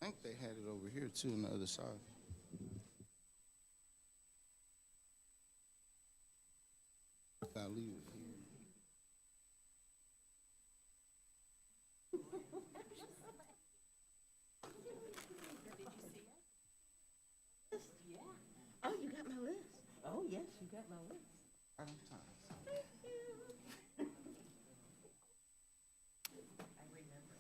I think they had it over here too on the other side. I'll leave it here. Oh, you got my list. Oh, yes, you got my list. I don't time. I remember.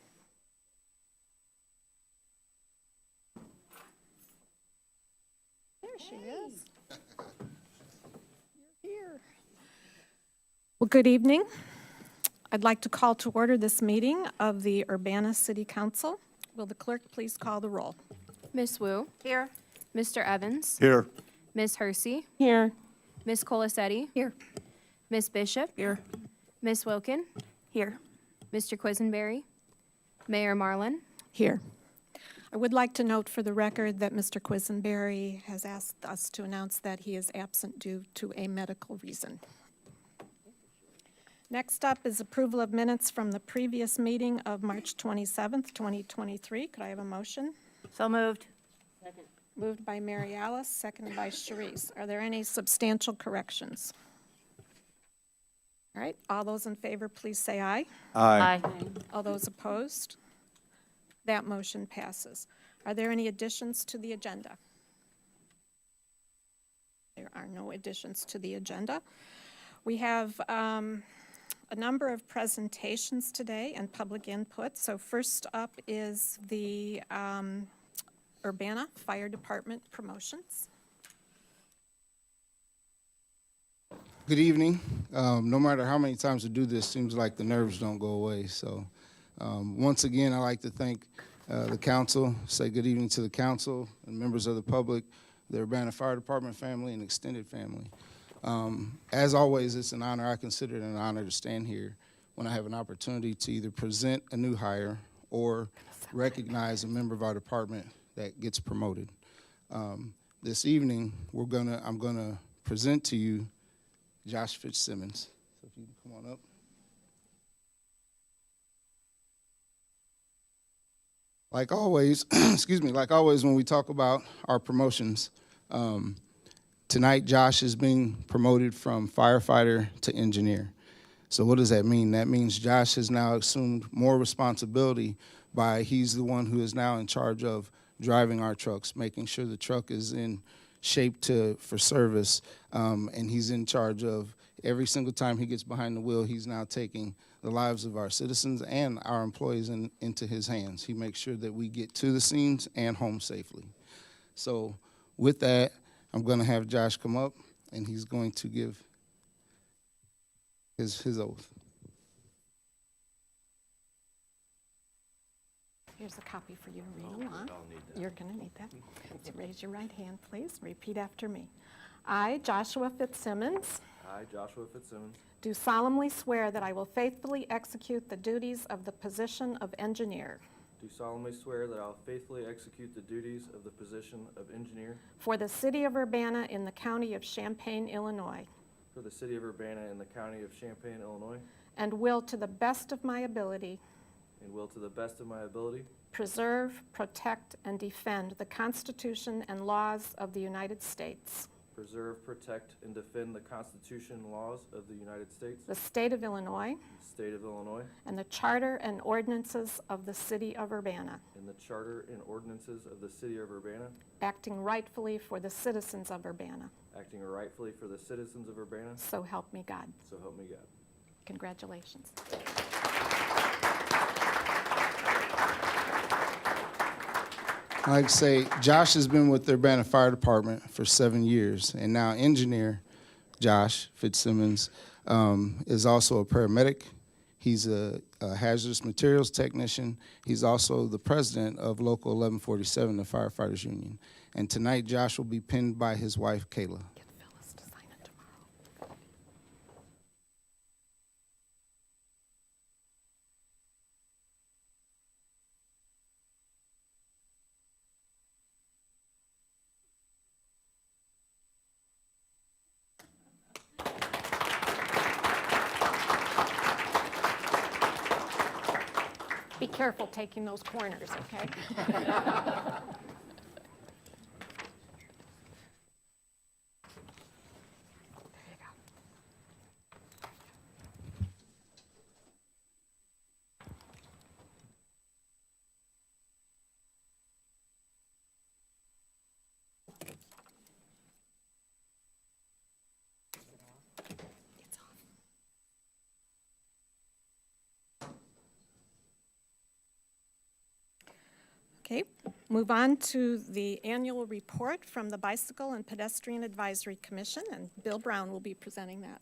There she is. You're here. Well, good evening. I'd like to call to order this meeting of the Urbana City Council. Will the clerk please call the roll? Miss Wu, Here. Mr. Evans, Here. Miss Hersey, Here. Miss Colasetti, Here. Miss Bishop, Here. Miss Wilkin, Here. Mr. Quisenberry, Mayor Marlin. Here. I would like to note for the record that Mr. Quisenberry has asked us to announce that he is absent due to a medical reason. Next up is approval of minutes from the previous meeting of March 27th, 2023. Could I have a motion? So moved. Second. Moved by Mary Alice, seconded by Sharice. Are there any substantial corrections? All right, all those in favor, please say aye. Aye. All those opposed? That motion passes. Are there any additions to the agenda? There are no additions to the agenda. We have a number of presentations today and public input. So first up is the Urbana Fire Department promotions. Good evening. No matter how many times we do this, seems like the nerves don't go away. So once again, I'd like to thank the council, say good evening to the council and members of the public, the Urbana Fire Department family and extended family. As always, it's an honor. I consider it an honor to stand here when I have an opportunity to either present a new hire or recognize a member of our department that gets promoted. This evening, I'm gonna present to you Josh Fitzsimmons. So if you can come on up. Like always, excuse me, like always when we talk about our promotions, tonight Josh is being promoted from firefighter to engineer. So what does that mean? That means Josh has now assumed more responsibility he's the one who is now in charge of driving our trucks, making sure the truck is in shape for service, and he's in charge of every single time he gets behind the wheel, he's now taking the lives of our citizens and our employees into his hands. He makes sure that we get to the scenes and home safely. So with that, I'm going to have Josh come up, and he's going to give his oath. Here's a copy for you to read along. You're going to need that. So raise your right hand, please. Repeat after me. I, Joshua Fitzsimmons, I, Joshua Fitzsimmons, do solemnly swear that I will faithfully execute the duties of the position of engineer do solemnly swear that I will faithfully execute the duties of the position of engineer for the city of Urbana in the county of Champaign, Illinois, for the city of Urbana in the county of Champaign, Illinois, and will, to the best of my ability, and will to the best of my ability preserve, protect, and defend the Constitution and laws of the United States, preserve, protect, and defend the Constitution and laws of the United States, the state of Illinois, the state of Illinois, and the charter and ordinances of the city of Urbana, and the charter and ordinances of the city of Urbana, acting rightfully for the citizens of Urbana. acting rightfully for the citizens of Urbana, So help me God. so help me God. Congratulations. Like I say, Josh has been with the Urbana Fire Department for 7 years, and now engineer Josh Fitzsimmons is also a paramedic. He's a hazardous materials technician. He's also the president of Local 1147, the Firefighters Union. And tonight, Josh will be pinned by his wife, Kayla. Get Phyllis to sign it tomorrow. Be careful taking those corners, okay? Okay, move on to the annual report from the Bicycle and Pedestrian Advisory Commission, and Bill Brown will be presenting that.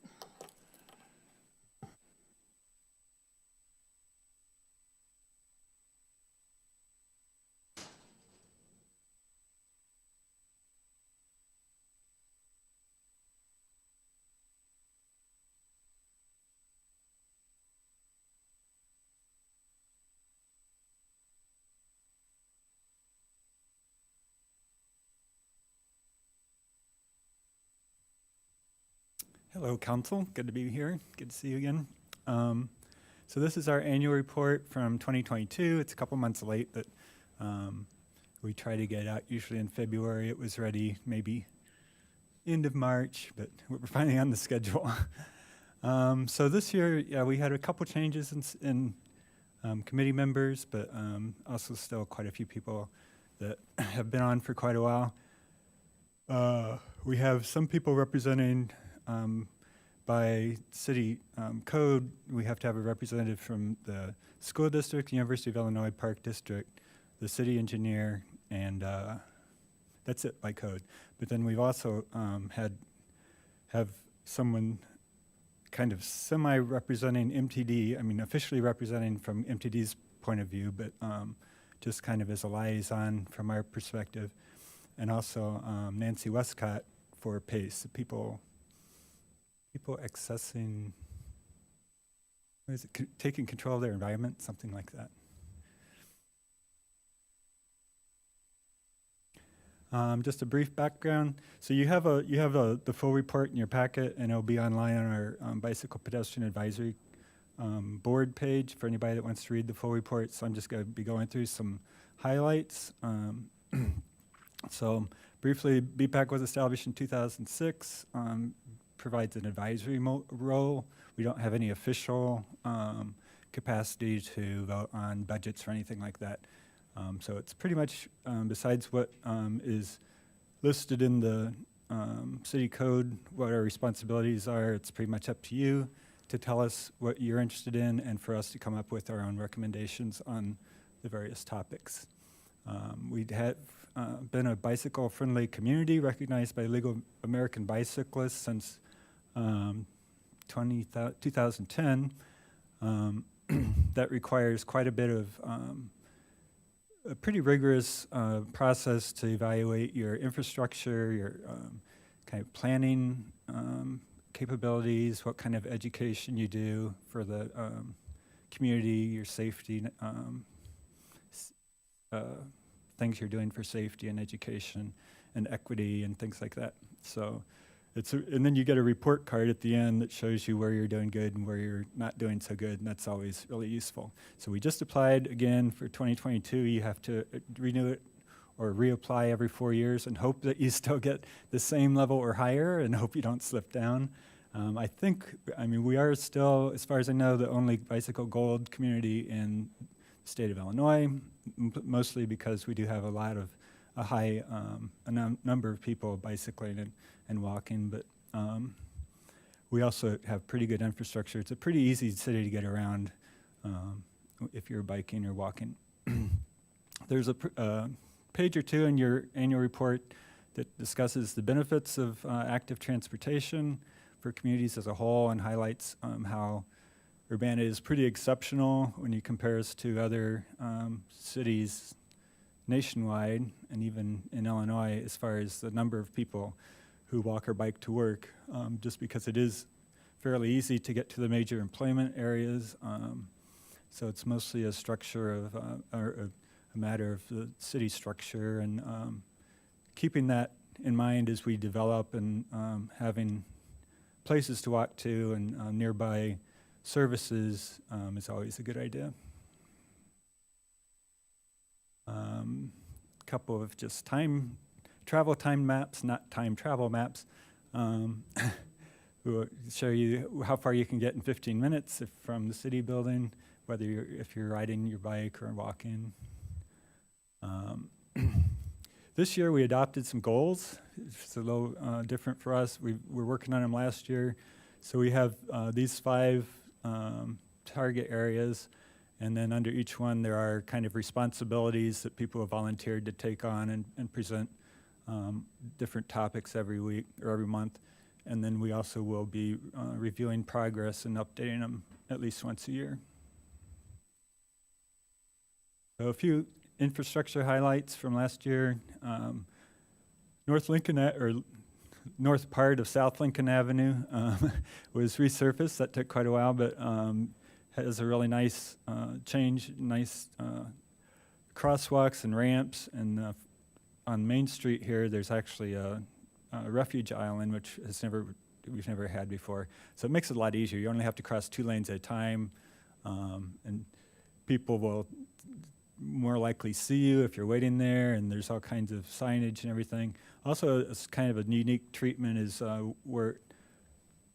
Hello, Council. Good to be here. Good to see you again. So this is our annual report from 2022. It's a couple months late, but we try to get it out usually in February. It was ready maybe end of March, but we're finally on the schedule. So this year, yeah, we had a couple changes in committee members, but also still quite a few people that have been on for quite a while. We have some people representing by city code. We have to have a representative from the school district, University of Illinois Park District, the city engineer, and that's it by code. But then we've also have someone kind of semi-representing MTD, I mean officially representing from MTD's point of view, but just kind of as a liaison from our perspective. And also Nancy Westcott for PACE, people accessing, what is it, taking control of their environment, something like that. Just a brief background. So you have the full report in your packet, and it'll be online on our Bicycle Pedestrian Advisory board page for anybody that wants to read the full report. So I'm just going to be going through some highlights. So briefly, BPAC was established in 2006. Provides an advisory role. We don't have any official capacity to vote on budgets or anything like that. So it's pretty much, besides what is listed in the city code, what our responsibilities are, it's pretty much up to you to tell us what you're interested in and for us to come up with our own recommendations on the various topics. We have been a bicycle-friendly community recognized by Legal American Bicyclists since 2010. That requires quite a bit of a pretty rigorous process to evaluate your infrastructure, your kind of planning capabilities, what kind of education you do for the community, your safety, things you're doing for safety and education and equity and things like that. So and then you get a report card at the end that shows you where you're doing good and where you're not doing so good, and that's always really useful. So we just applied again for 2022. You have to renew it or reapply every 4 years and hope that you still get the same level or higher and hope you don't slip down. I mean, we are still, as far as I know, the only bicycle gold community in the state of Illinois, mostly because we do have a high number of people bicycling and walking, but we also have pretty good infrastructure. It's a pretty easy city to get around if you're biking or walking. There's a page or two in your annual report that discusses the benefits of active transportation for communities as a whole and highlights how Urbana is pretty exceptional when you compare us to other cities nationwide and even in Illinois as far as the number of people who walk or bike to work, just because it is fairly easy to get to the major employment areas. So it's mostly a structure of, or a matter of the city structure, and keeping that in mind as we develop and having places to walk to and nearby services is always a good idea. couple of just travel time maps, not time travel maps. We'll show you how far you can get in 15 minutes from the city building, if you're riding your bike or walking. This year we adopted some goals. It's a little different for us. We're working on them last year. So we have these 5 target areas, and then under each one there are kind of responsibilities that people have volunteered to take on and present different topics every week or every month. And then we also will be reviewing progress and updating them at least once a year. So a few infrastructure highlights from last year. North part of South Lincoln Avenue was resurfaced. That took quite a while, but has a really nice change, nice crosswalks and ramps. And on Main Street here, there's actually a refuge island, which we've never had before. So it makes it a lot easier. You only have to cross 2 lanes at a time, and people will more likely see you if you're waiting there, and there's all kinds of signage and everything. Also, it's kind of a unique treatment is where it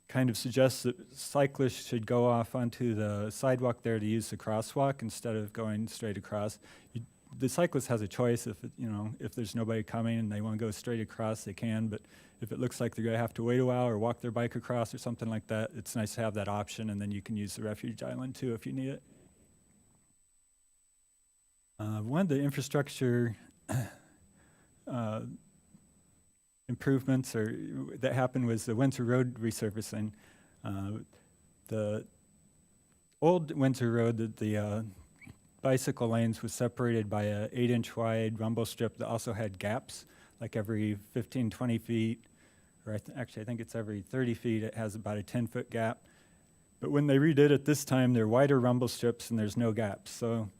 kind of suggests that cyclists should go off onto the sidewalk there to use the crosswalk instead of going straight across. The cyclist has a choice if there's nobody coming and they want to go straight across, they can, but if it looks like they're going to have to wait a while or walk their bike across or something like that, it's nice to have that option, and then you can use the refuge island too if you need it. One of the infrastructure improvements that happened was the Windsor Road resurfacing. The old Windsor Road, the bicycle lanes was separated by a 8-inch wide rumble strip that also had gaps, like every 15, 20 feet, or actually I think it's every 30 feet, it has about a 10-foot gap. But when they redid it this time, they're wider rumble strips and there's no gaps. So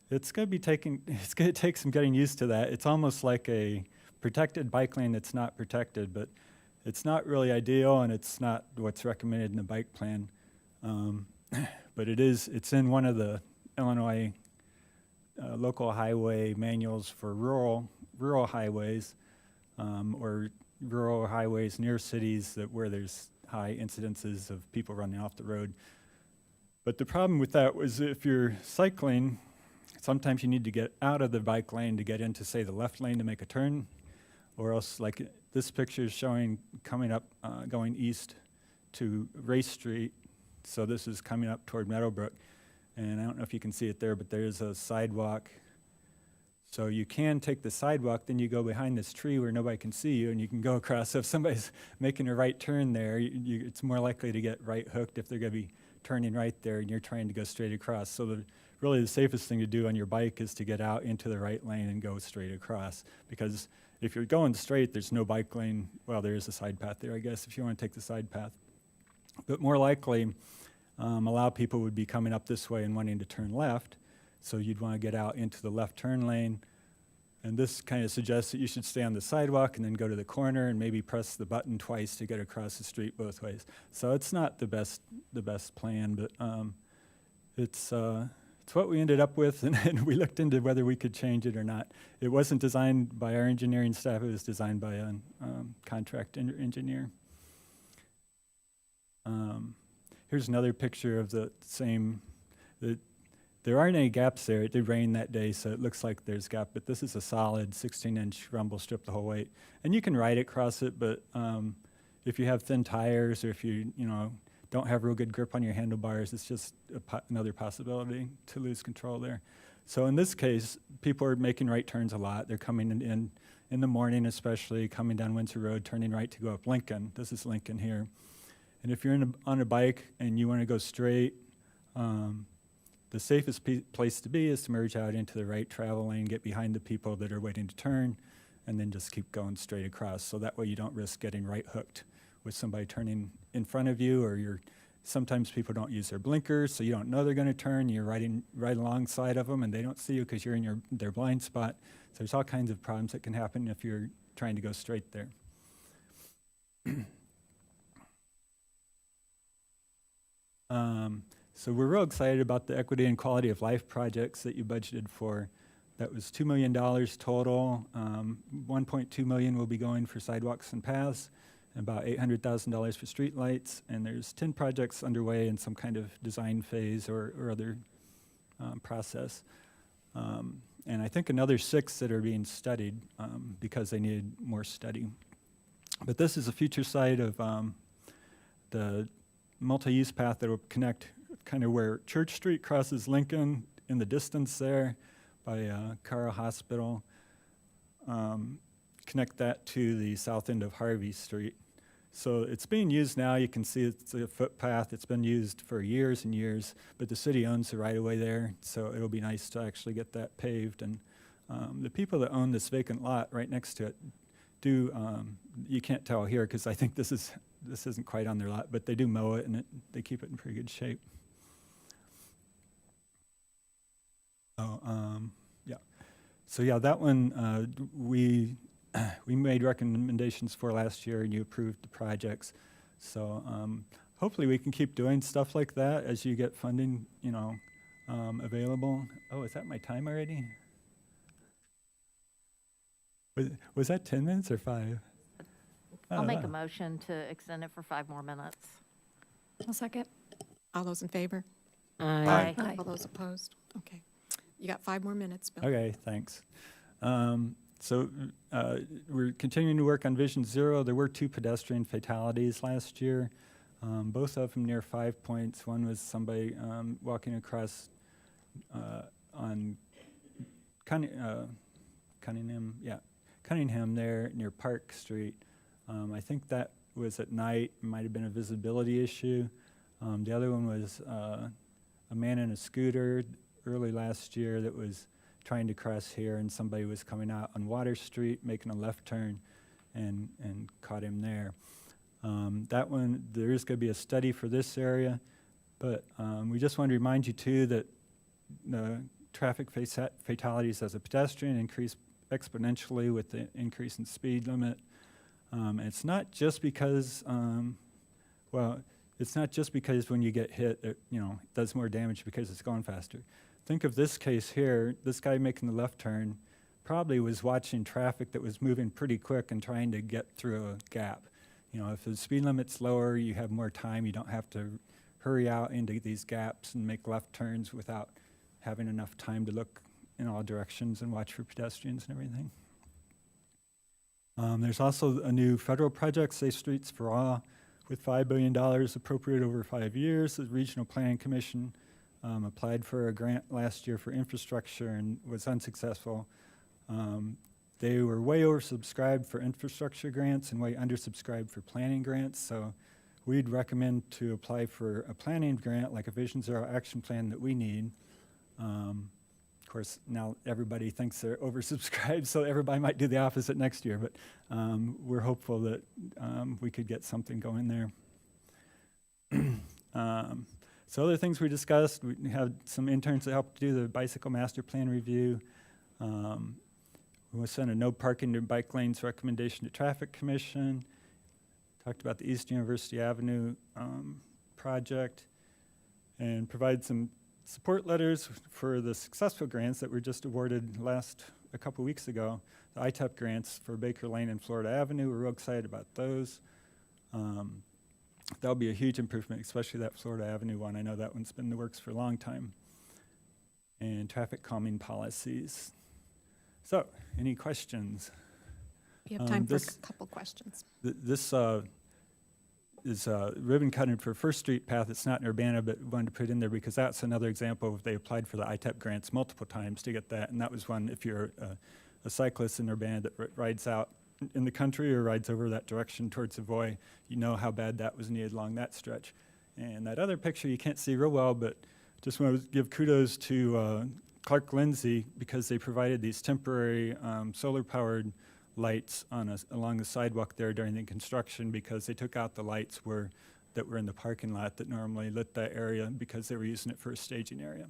it's going to take some getting used to that. It's almost like a protected bike lane that's not protected, but it's not really ideal, and it's not what's recommended in the bike plan. But it's in one of the Illinois local highway manuals for rural highways, or rural highways near cities where there's high incidences of people running off the road. But the problem with that was if you're cycling, sometimes you need to get out of the bike lane to get into, say, the left lane to make a turn, or else, like this picture is showing coming up, going east to Race Street. So this is coming up toward Meadowbrook. And I don't know if you can see it there, but there's a sidewalk. So you can take the sidewalk, then you go behind this tree where nobody can see you, and you can go across. So if somebody's making a right turn there, it's more likely to get right hooked if they're going to be turning right there and you're trying to go straight across. So really the safest thing to do on your bike is to get out into the right lane and go straight across. Because if you're going straight, there's no bike lane. Well, there is a side path there, I guess, if you want to take the side path. But more likely, a lot of people would be coming up this way and wanting to turn left. So you'd want to get out into the left turn lane. And this kind of suggests that you should stay on the sidewalk and then go to the corner and maybe press the button twice to get across the street both ways. So it's not the best plan, but it's what we ended up with, and we looked into whether we could change it or not. It wasn't designed by our engineering staff, it was designed by a contract engineer. Here's another picture of the same. There aren't any gaps there. It did rain that day, so it looks like there's gap, but this is a solid 16-inch rumble strip the whole way. And you can ride across it, but if you have thin tires or if you don't have real good grip on your handlebars, it's just another possibility to lose control there. So in this case, people are making right turns a lot. They're coming in the morning, especially coming down Windsor Road, turning right to go up Lincoln. This is Lincoln here. And if you're on a bike and you want to go straight, the safest place to be is to merge out into the right travel lane, get behind the people that are waiting to turn, and then just keep going straight across. So that way you don't risk getting right hooked with somebody turning in front of you, or sometimes people don't use their blinkers, so you don't know they're going to turn. You're riding right alongside of them, and they don't see you because you're in their blind spot. So there's all kinds of problems that can happen if you're trying to go straight there. So we're real excited about the equity and quality of life projects that you budgeted for. That was $2 million total. 1.2 million will be going for sidewalks and paths, and about $800,000 for streetlights. And there's 10 projects underway in some kind of design phase or other process. And I think another 6 that are being studied because they needed more study. But this is a future site of the multi-use path that will connect kind of where Church Street crosses Lincoln in the distance there by Cara Hospital. Connect that to the south end of Harvey Street. So it's being used now. You can see it's a footpath. It's been used for years and years, but the city owns the right-of-way there, so it'll be nice to actually get that paved. And the people that own this vacant lot right next to it do, you can't tell here because I think this isn't quite on their lot, but they do mow it and they keep it in pretty good shape. Yeah. So yeah, that one we made recommendations for last year, and you approved the projects. So hopefully we can keep doing stuff like that as you get funding, available. Oh, is that my time already? Was that 10 minutes or 5? I'll make a motion to extend it for 5 more minutes. I'll second. All those in favor? Aye. All those opposed? Okay. You got 5 more minutes, Bill. Okay, thanks. So we're continuing to work on Vision Zero. There were 2 pedestrian fatalities last year, both of them near 5 points. One was somebody walking across on Cunningham there near Park Street. I think that was at night. It might have been a visibility issue. The other one was a man in a scooter early last year that was trying to cross here, and somebody was coming out on Water Street, making a left turn, and caught him there. That one, there is going to be a study for this area, but we just want to remind you too that the traffic fatalities as a pedestrian increase exponentially with the increase in speed limit. It's not just because, it's not just because when you get hit, it does more damage because it's going faster. Think of this case here. This guy making the left turn probably was watching traffic that was moving pretty quick and trying to get through a gap. If the speed limit's lower, you have more time. You don't have to hurry out into these gaps and make left turns without having enough time to look in all directions and watch for pedestrians and everything. There's also a new federal project, Safe Streets for All, with $5 billion appropriated over 5 years. The Regional Planning Commission applied for a grant last year for infrastructure and was unsuccessful. They were way oversubscribed for infrastructure grants and way undersubscribed for planning grants, so we'd recommend to apply for a planning grant like a Vision Zero action plan that we need. Of course, now everybody thinks they're oversubscribed, so everybody might do the opposite next year, but we're hopeful that we could get something going there. So other things we discussed, we had some interns that helped do the bicycle master plan review. We sent a no parking to bike lanes recommendation to Traffic Commission. Talked about the East University Avenue project, and provided some support letters for the successful grants that were just awarded a couple weeks ago. The ITEP grants for Baker Lane and Florida Avenue. We're real excited about those. That'll be a huge improvement, especially that Florida Avenue one. I know that one's been in the works for a long time. And traffic calming policies. So, any questions? You have time for a this- couple questions. This is ribbon cutting for First Street path. It's not in Urbana, but wanted to put in there because that's another example of they applied for the ITEP grants multiple times to get that, and that was one if you're a cyclist in Urbana that rides out in the country or rides over that direction towards Savoy, you know how bad that was needed along that stretch. And that other picture you can't see real well, but just want to give kudos to Clark Lindsay because they provided these temporary solar-powered lights along the sidewalk there during the construction because they took out the lights that were in the parking lot that normally lit that area because they were using it for a staging area.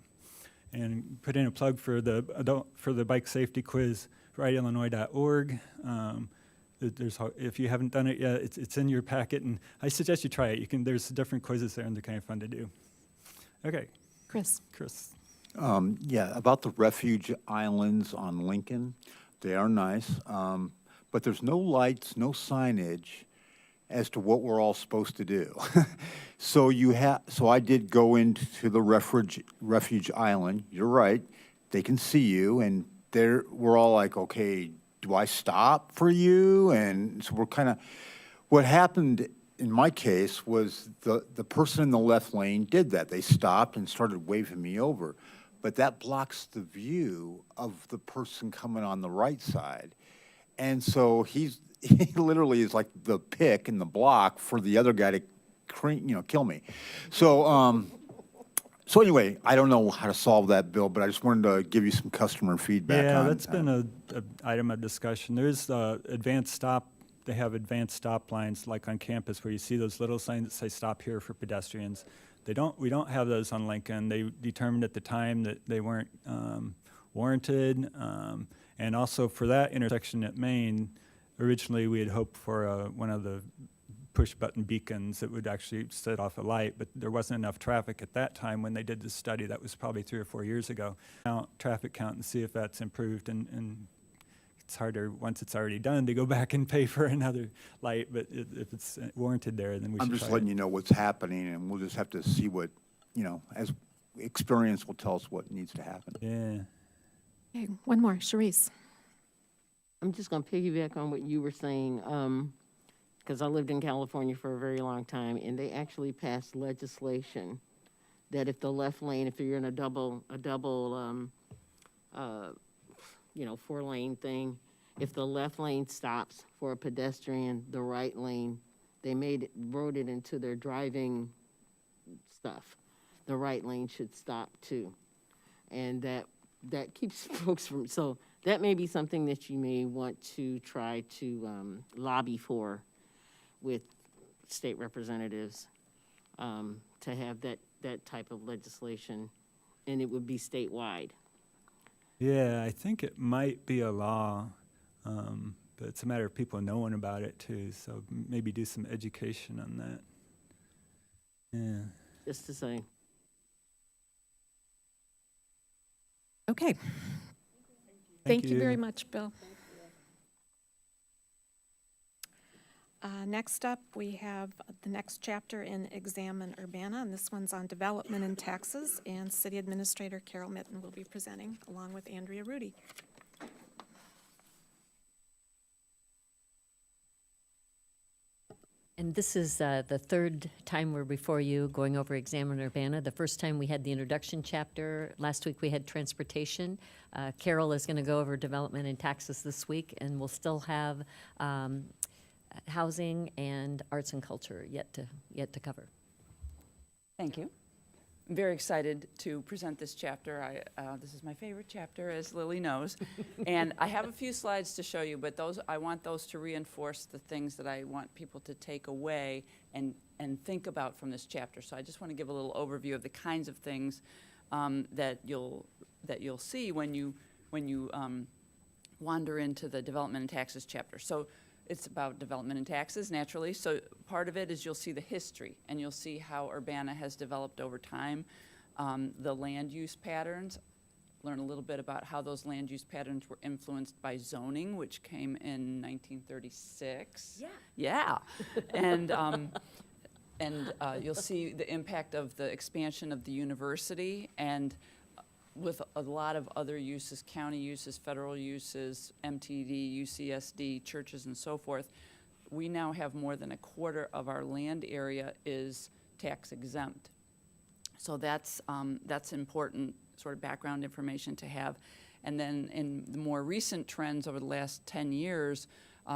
And put in a plug for the bike safety quiz, rideillinois.org. If you haven't done it yet, it's in your packet, and I suggest you try it. There's different quizzes there, and they're kind of fun to do. Okay, Chris. Chris. Yeah, about the refuge islands on Lincoln, they are nice, but there's no lights, no signage as to what we're all supposed to do. So I did go into the refuge island. You're right, they can see you, and we're all like, okay, do I stop for you? And so we're kind of, what happened in my case was the person in the left lane did that. They stopped and started waving me over. But that blocks the view of the person coming on the right side. And so he literally is like the pick in the block for the other guy to kill me. So anyway, I don't know how to solve that, Bill, but I just wanted to give you some customer feedback Yeah, on that's been a item of discussion. There's advanced stop. They have advanced stop lines like on campus where you see those little signs that say "Stop here" for pedestrians. We don't have those on Lincoln. They determined at the time that they weren't warranted, and also for that intersection at Main, originally we had hoped for one of the push-button beacons that would actually set off a light, but there wasn't enough traffic at that time when they did this study. That was probably 3 or 4 years ago. Now, traffic count and see if that's improved, and it's harder once it's already done to go back and pay for another light, but if it's warranted there, then we should I'm just try letting it. you know what's happening, and we'll just have to see what, as experience will tell us what needs to happen. Yeah. Okay, one more, Sharice. I'm just going to piggyback on what you were saying, because I lived in California for a very long time, and they actually passed legislation that if the left lane, if you're in a double 4-lane thing, if the left lane stops for a pedestrian, the right lane, they wrote it into their driving stuff. The right lane should stop too. And that keeps folks from, so that may be something that you may want to try to lobby for with state representatives, to have that type of legislation, and it would be statewide. Yeah, I think it might be a law, but it's a matter of people knowing about it too, so maybe do some education on that. Yeah. Just to say. Okay. Thank you very much, Bill. Next up, we have the next chapter in Examine Urbana, and this one's on development and taxes, and City Administrator Carol Mitten will be presenting, along with Andrea Rudy. And this is the third time we're before you going over Examine Urbana. The first time we had the introduction chapter. Last week we had transportation. Carol is going to go over development and taxes this week, and we'll still have housing and arts and culture yet to cover. Thank you. I'm very excited to present this chapter. This is my favorite chapter, as Lily knows. And I have a few slides to show you, but I want those to reinforce the things that I want people to take away and think about from this chapter. So I just want to give a little overview of the kinds of things that you'll see when you wander into the development and taxes chapter. So it's about development and taxes, naturally. So part of it is you'll see the history, and you'll see how Urbana has developed over time. The land use patterns, learn a little bit about how those land use patterns were influenced by zoning, which came in 1936. Yeah. And you'll see the impact of the expansion of the university, and with a lot of other uses, county uses, federal uses, MTD, UCSD, churches, and so forth, we now have more than a quarter of our land area is tax exempt. So that's important sort of background information to have. And then in the more recent trends over the last 10 years,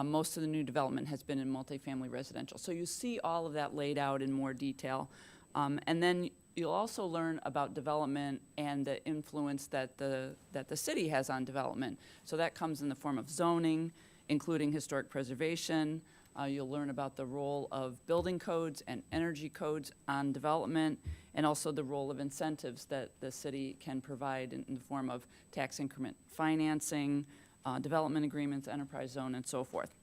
most of the new development has been in multifamily residential. So you see all of that laid out in more detail. And then you'll also learn about development and the influence that the city has on development. So that comes in the form of zoning, including historic preservation. You'll learn about the role of building codes and energy codes on development, and also the role of incentives that the city can provide in the form of tax increment financing, development agreements, enterprise zone, and so forth.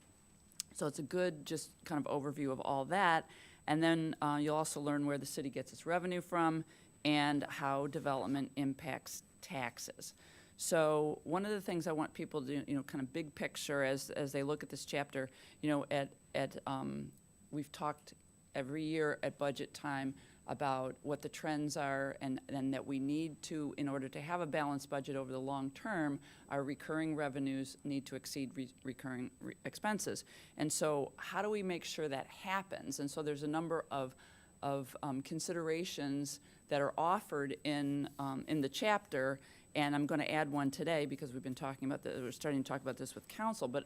So it's a good just kind of overview of all that. And then you'll also learn where the city gets its revenue from, and how development impacts taxes. So one of the things I want people to, kind of big picture as they look at this chapter, we've talked every year at budget time about what the trends are and that we need to, in order to have a balanced budget over the long term, our recurring revenues need to exceed recurring expenses. And so how do we make sure that happens? And so there's a number of considerations that are offered in the chapter, and I'm going to add one today because we're starting to talk about this with council, but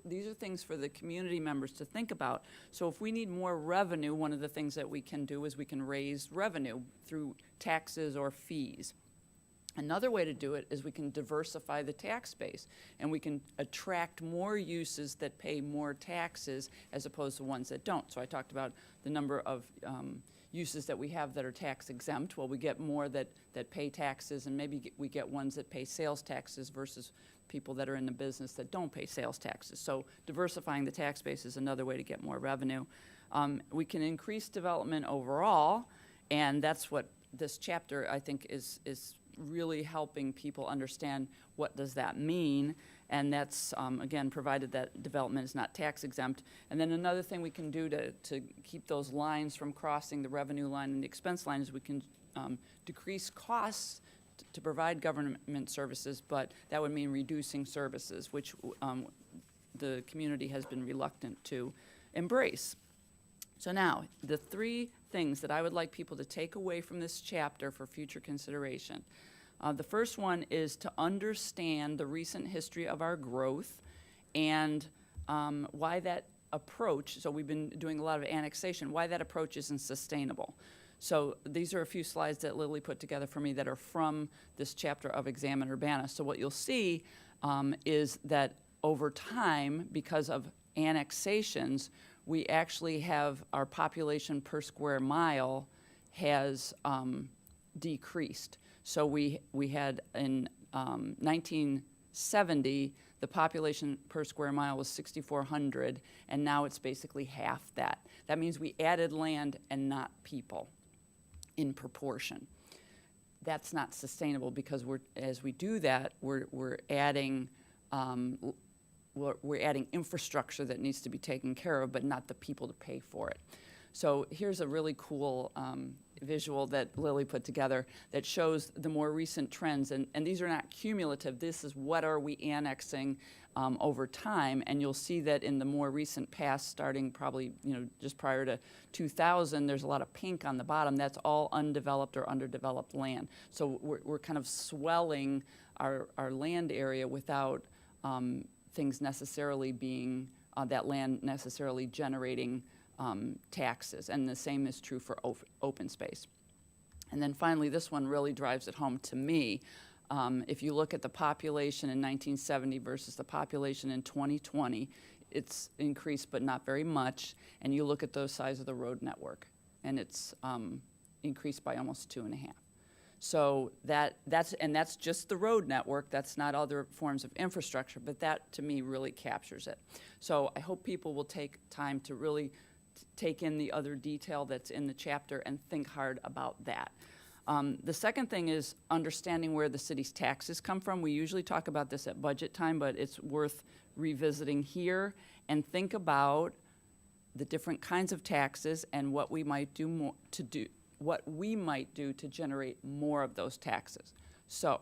these are things for the community members to think about. So if we need more revenue, one of the things that we can do is we can raise revenue through taxes or fees. Another way to do it is we can diversify the tax base, and we can attract more uses that pay more taxes as opposed to ones that don't. So I talked about the number of uses that we have that are tax exempt. Well, we get more that pay taxes, and maybe we get ones that pay sales taxes versus people that are in the business that don't pay sales taxes. So diversifying the tax base is another way to get more revenue. We can increase development overall, and that's what this chapter, I think, is really helping people understand what does that mean. And that's, again, provided that development is not tax exempt. And then another thing we can do to keep those lines from crossing the revenue line and the expense line is we can decrease costs to provide government services, but that would mean reducing services, which the community has been reluctant to embrace. So now, the three things that I would like people to take away from this chapter for future consideration. The first one is to understand the recent history of our growth and why that approach, so we've been doing a lot of annexation, why that approach isn't sustainable. So these are a few slides that Lily put together for me that are from this chapter of Examine Urbana. So what you'll see is that over time, because of annexations, we actually have our population per square mile has decreased. So we had in 1970, the population per square mile was 6,400, and now it's basically half that. That means we added land and not people in proportion. That's not sustainable because as we do that, we're adding infrastructure that needs to be taken care of, but not the people to pay for it. So here's a really cool visual that Lily put together that shows the more recent trends, and these are not cumulative. This is what are we annexing over time, and you'll see that in the more recent past, starting probably just prior to 2000, there's a lot of pink on the bottom. That's all undeveloped or underdeveloped land. So we're kind of swelling our land area without things necessarily being that land necessarily generating taxes, and the same is true for open space. And then finally, this one really drives it home to me. If you look at the population in 1970 versus the population in 2020, it's increased but not very much, and you look at the size of the road network, and it's increased by almost 2.5. So that's just the road network. That's not other forms of infrastructure, but that to me really captures it. So I hope people will take time to really take in the other detail that's in the chapter and think hard about that. The second thing is understanding where the city's taxes come from. We usually talk about this at budget time, but it's worth revisiting here and think about the different kinds of taxes and what we might do to generate more of those taxes. So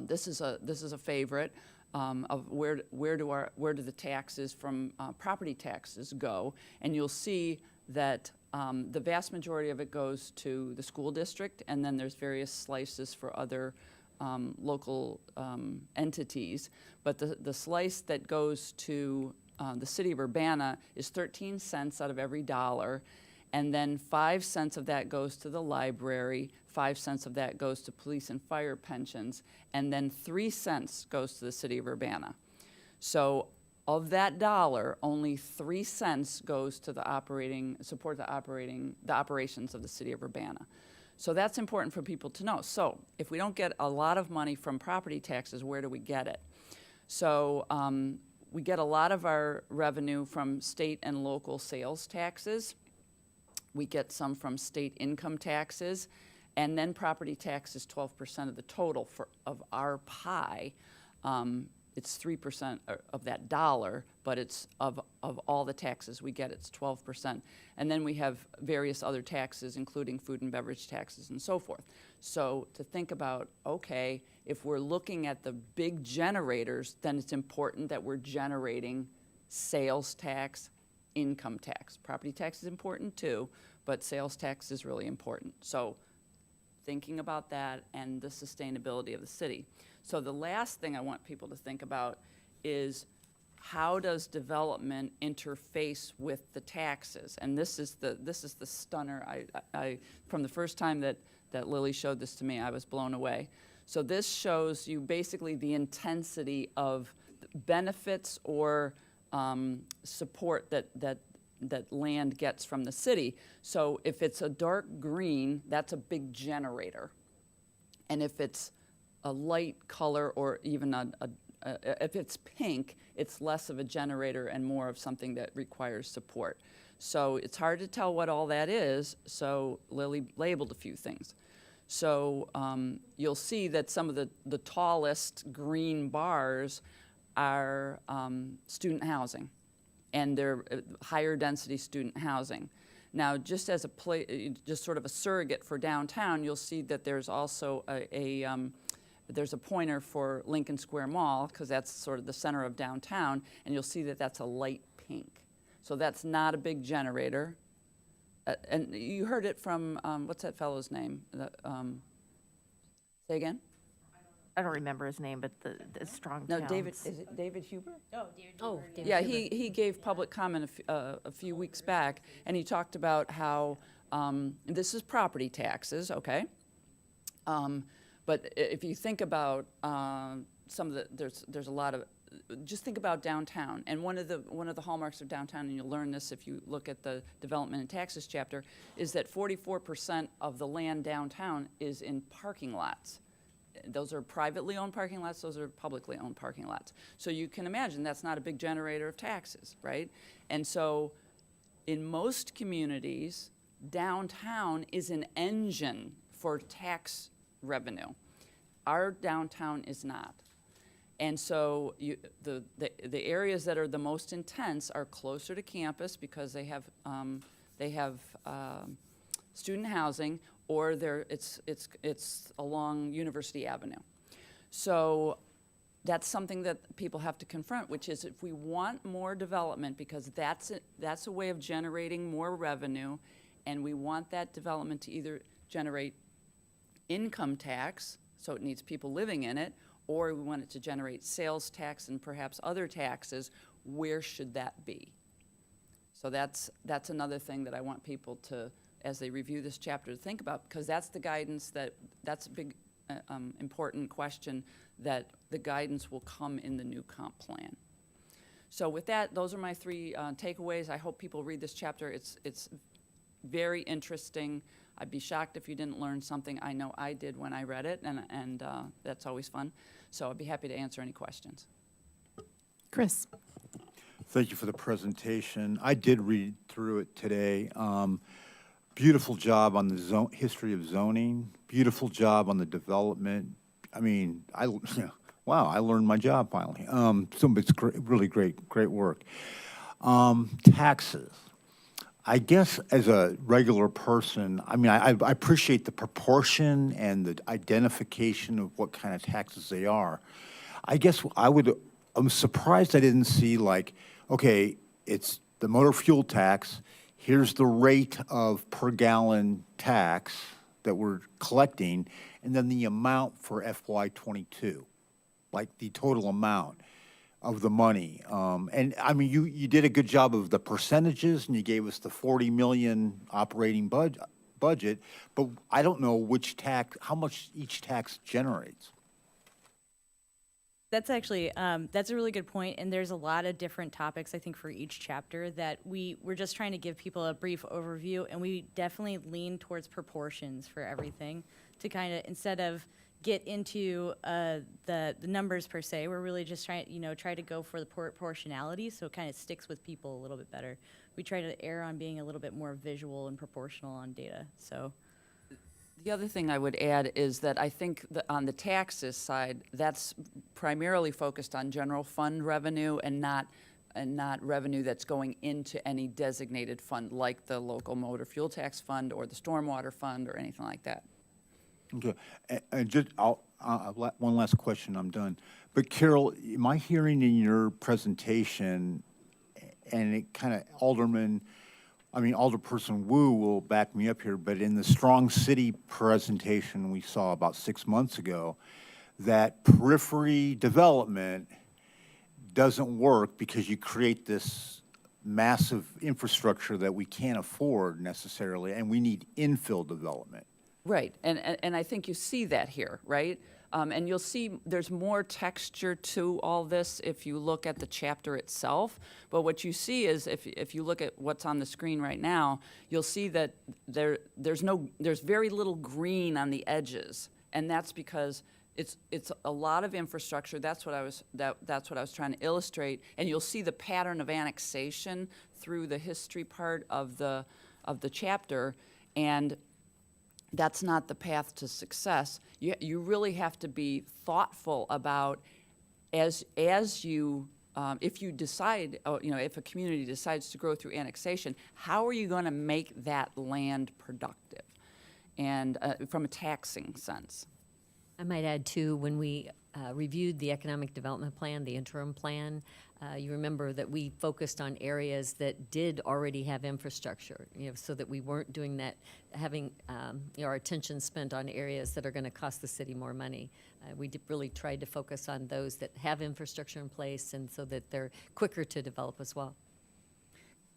this is a favorite. Of where do the taxes from property taxes go, and you'll see that the vast majority of it goes to the school district, and then there's various slices for other local entities. But the slice that goes to the city of Urbana is 13 cents out of every dollar, and then 5 cents of that goes to the library, 5 cents of that goes to police and fire pensions, and then 3 cents goes to the city of Urbana. So of that dollar, only 3 cents goes to the operations of the city of Urbana. So that's important for people to know. So if we don't get a lot of money from property taxes, where do we get it? So we get a lot of our revenue from state and local sales taxes. We get some from state income taxes, And then property tax is 12% of the total of our pie. It's 3% of that dollar, but it's of all the taxes we get, it's 12%. And then we have various other taxes, including food and beverage taxes and so forth. So to think about, okay, if we're looking at the big generators, then it's important that we're generating sales tax, income tax. Property tax is important too, but sales tax is really important. So thinking about that and the sustainability of the city. So the last thing I want people to think about is how does development interface with the taxes? And this is the stunner. I from the first time that Lily showed this to me, I was blown away. So this shows you basically the intensity of benefits or support that land gets from the city. So if it's a dark green, that's a big generator. And if it's a light color or even if it's pink, it's less of a generator and more of something that requires support. So it's hard to tell what all that is, so Lily labeled a few things. So you'll see that some of the tallest green bars are student housing, and they're higher density student housing. Now, just as just sort of a surrogate for downtown, you'll see that there's also there's a pointer for Lincoln Square Mall, because that's sort of the center of downtown, and you'll see that that's a light pink. So that's not a big generator. And you heard it from, what's that fellow's name? Say again? I don't remember his name, but the strong No, towns. David, is it David Huber? Oh, David Yeah, Huber. he gave public comment a few weeks back, and he talked about how, this is property taxes, okay? But if you think about some of there's a lot of, just think about downtown. And one of the hallmarks of downtown, and you'll learn this if you look at the development and taxes chapter, is that 44% of the land downtown is in parking lots. Those are privately owned parking lots, those are publicly owned parking lots. So you can imagine that's not a big generator of taxes, right? And so in most communities, downtown is an engine for tax revenue. Our downtown is not. And so the areas that are the most intense are closer to campus because they have student housing, or it's along University Avenue. So that's something that people have to confront, which is if we want more development, because that's a way of generating more revenue, and we want that development to either generate income tax, so it needs people living in it, or we want it to generate sales tax and perhaps other taxes, where should that be? So that's another thing that I want people to, as they review this chapter, to think about, because that's the guidance that's a big, important question that the guidance will come in the new comp plan. So with that, those are my three takeaways. I hope people read this chapter. It's very interesting. I'd be shocked if you didn't learn something. I know I did when I read it, and that's always fun. So I'd be happy to answer any questions. Chris? Thank you for the presentation. I did read through it today. Beautiful job on the history of zoning. Beautiful job on the development. I mean, wow, I learned my job finally. So it's really great work. Taxes. I guess as a regular person, I mean, I appreciate the proportion and the identification of what kind of taxes they are. I guess I'm surprised I didn't see like, okay, it's the motor fuel tax, here's the rate of per gallon tax that we're collecting, and then the amount for FY22, like the total amount of the money. And I mean, you did a good job of the percentages, and you gave us the 40 million operating budget, but I don't know how much each tax generates. That's actually, that's a really good point, and there's a lot of different topics, I think, for each chapter that we're just trying to give people a brief overview, and we definitely lean towards proportions for everything to kind of, instead of get into the numbers per se, we're really just trying, try to go for the proportionality, so it kind of sticks with people a little bit better. We try to err on being a little bit more visual and proportional on data, so. The other thing I would add is that I think that on the taxes side, that's primarily focused on general fund revenue and not revenue that's going into any designated fund like the local motor fuel tax fund or the stormwater fund or anything like that. Okay, and just, one last question, I'm done. But Carol, am I hearing in your presentation, and it kind of, Alderperson Wu will back me up here, but in the Strong City presentation we saw about 6 months ago, that periphery development doesn't work because you create this massive infrastructure that we can't afford necessarily, and we need infill development. Right, and I think you see that here, right? And you'll see there's more texture to all this if you look at the chapter itself. But what you see is, if you look at what's on the screen right now, you'll see that there's very little green on the edges, and that's because it's a lot of infrastructure. That's what I was trying to illustrate. And you'll see the pattern of annexation through the history part of the chapter, and that's not the path to success. You really have to be thoughtful about as you if you decide, if a community decides to grow through annexation, how are you going to make that land productive, and from a taxing sense. I might add too, when we reviewed the economic development plan, the interim plan, you remember that we focused on areas that did already have infrastructure, so that we weren't doing that, having our attention spent on areas that are going to cost the city more money. We really tried to focus on those that have infrastructure in place, and so that they're quicker to develop as well.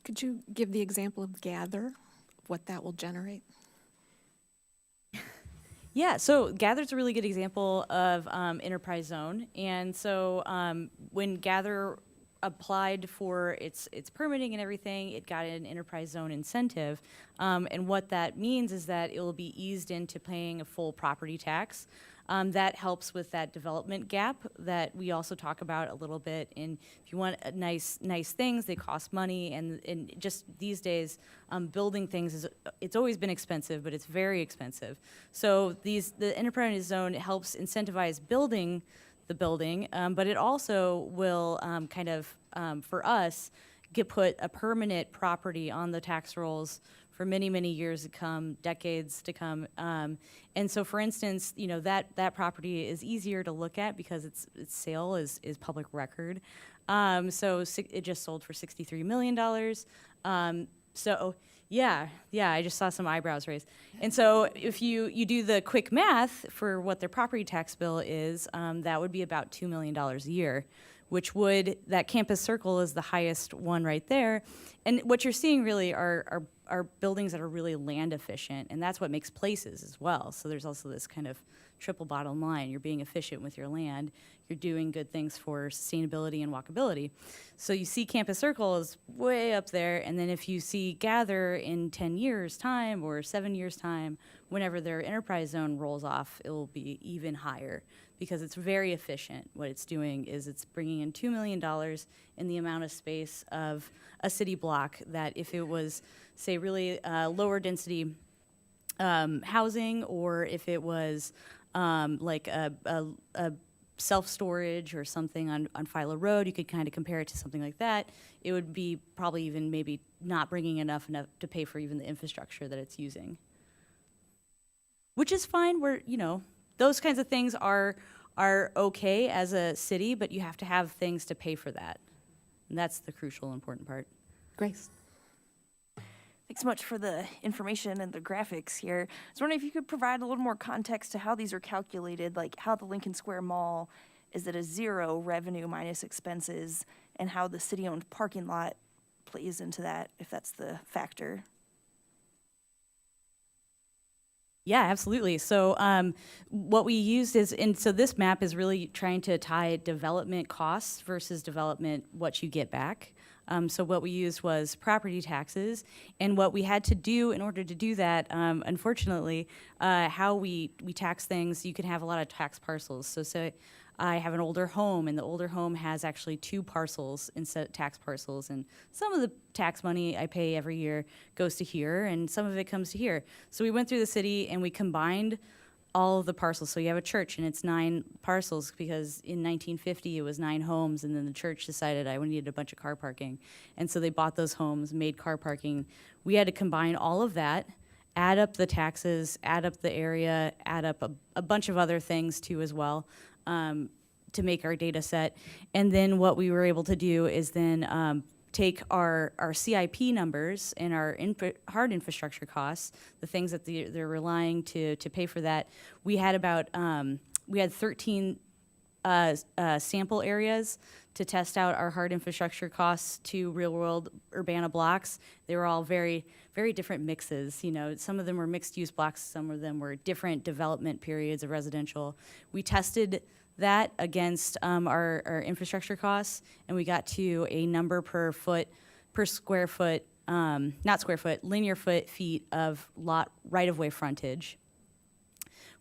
Could you give the example of Gather, what that will generate? Yeah, so Gather's a really good example of enterprise zone. And so when Gather applied for its permitting and everything, it got an enterprise zone incentive. And what that means is that it will be eased into paying a full property tax. That helps with that development gap that we also talk about a little bit. And if you want nice things, they cost money. And just these days, building things it's always been expensive, but it's very expensive. So the enterprise zone helps incentivize building the building, but it also will for us, put a permanent property on the tax rolls for many, many years to come, decades to come. And so, for instance, that property is easier to look at because its sale is public record. So it just sold for $63 million. So yeah, I just saw some eyebrows raised. And so if you do the quick math for what their property tax bill is, that would be about $2 million a year, which that Campus Circle is the highest one right there. And what you're seeing really are buildings that are really land efficient, and that's what makes places as well. So there's also this kind of triple bottom line. You're being efficient with your land. You're doing good things for sustainability and walkability. So you see Campus Circle is way up there, and then if you see Gather in 10 years' time or 7 years' time, whenever their enterprise zone rolls off, it will be even higher because it's very efficient. What it's doing is it's bringing in $2 million in the amount of space of a city block that if it was, say, really lower density housing, or if it was like a self-storage or something on Philo Road, you could kind of compare it to something like that. It would be probably even maybe not bringing enough to pay for even the infrastructure that it's using. Which is fine, those kinds of things are okay as a city, but you have to have things to pay for that. And that's the crucial, important part. Grace. Thanks so much for the information and the graphics here. I was wondering if you could provide a little more context to how these are calculated, like how the Lincoln Square Mall is at a zero revenue minus expenses, and how the city-owned parking lot plays into that, if that's the factor. Yeah, absolutely. So what we used so this map is really trying to tie development costs versus development what you get back. So what we used was property taxes, and what we had to do in order to do that, unfortunately, how we tax things, you can have a lot of tax parcels. So I have an older home, and the older home has actually 2 parcels instead of tax parcels, and some of the tax money I pay every year goes to here, and some of it comes to here. So we went through the city and we combined all of the parcels. So you have a church and it's 9 parcels because in 1950 it was 9 homes, and then the church decided I needed a bunch of car parking. And so they bought those homes, made car parking. We had to combine all of that, add up the taxes, add up the area, add up a bunch of other things too as well, to make our data set. And then what we were able to do is then take our CIP numbers and our hard infrastructure costs, the things that they're relying to pay for that. We had about, we had 13 sample areas to test out our hard infrastructure costs to real-world Urbana blocks. They were all very, very different mixes. You know, some of them were mixed-use blocks, some of them were different development periods of residential. We tested that against our infrastructure costs, and we got to a number per square foot, not square foot, linear feet of lot right-of-way frontage.